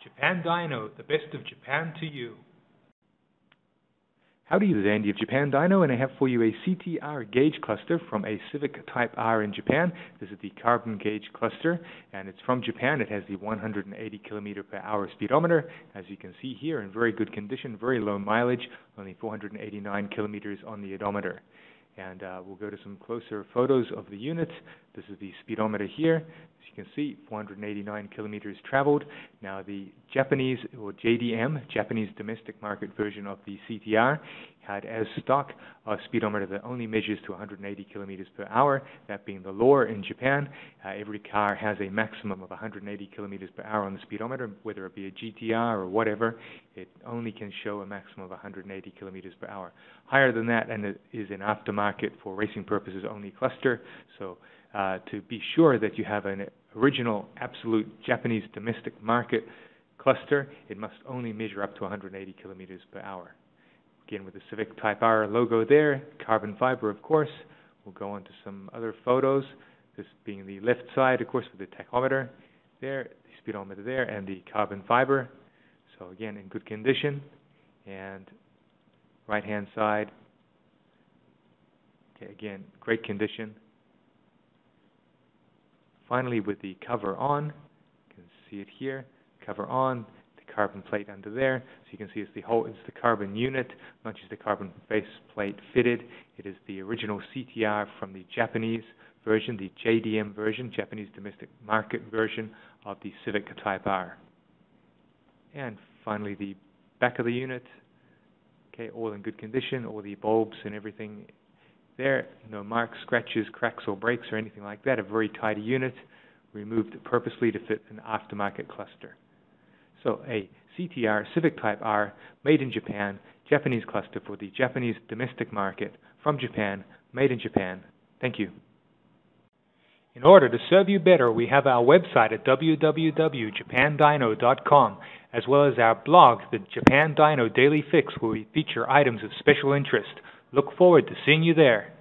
Japan Dyno, the best of Japan to you. Howdy, this is Andy of Japan Dyno, and I have for you a CTR gauge cluster from a Civic Type R in Japan. This is the carbon gauge cluster, and it's from Japan. It has the 180 km/h speedometer, as you can see here, in very good condition, very low mileage, only 489 kilometers on the odometer. And we'll go to some closer photos of the unit. This is the speedometer here. As you can see, 489 kilometers traveled. Now the Japanese, or JDM, Japanese domestic market version of the CTR, had as stock a speedometer that only measures to 180 kilometers per hour, that being the law in Japan. Every car has a maximum of 180 kilometers per hour on the speedometer, whether it be a GTR or whatever. It only can show a maximum of 180 kilometers per hour. Higher than that, and it is an aftermarket for racing purposes only cluster. So to be sure that you have an original absolute Japanese domestic market cluster, it must only measure up to 180 kilometers per hour. Again, with the Civic Type R logo there, carbon fiber, of course. We'll go on to some other photos, this being the left side, of course, with the tachometer there, the speedometer there, and the carbon fiber. So again, in good condition. And right-hand side, okay, again, great condition. Finally, with the cover on, you can see it here, cover on, the carbon plate under there. So you can see it's the carbon unit, not just the carbon face plate fitted. It is the original CTR from the Japanese version, the JDM version, Japanese domestic market version of the Civic Type R. And finally, the back of the unit, okay, all in good condition, all the bulbs and everything there, no marks, scratches, cracks or breaks or anything like that. A very tidy unit, removed purposely to fit an aftermarket cluster. So a CTR Civic Type R, made in Japan, Japanese cluster for the Japanese domestic market, from Japan, made in Japan. Thank you. In order to serve you better, we have our website at www.japandyno.com, as well as our blog, the Japan Dyno Daily Fix, where we feature items of special interest. Look forward to seeing you there.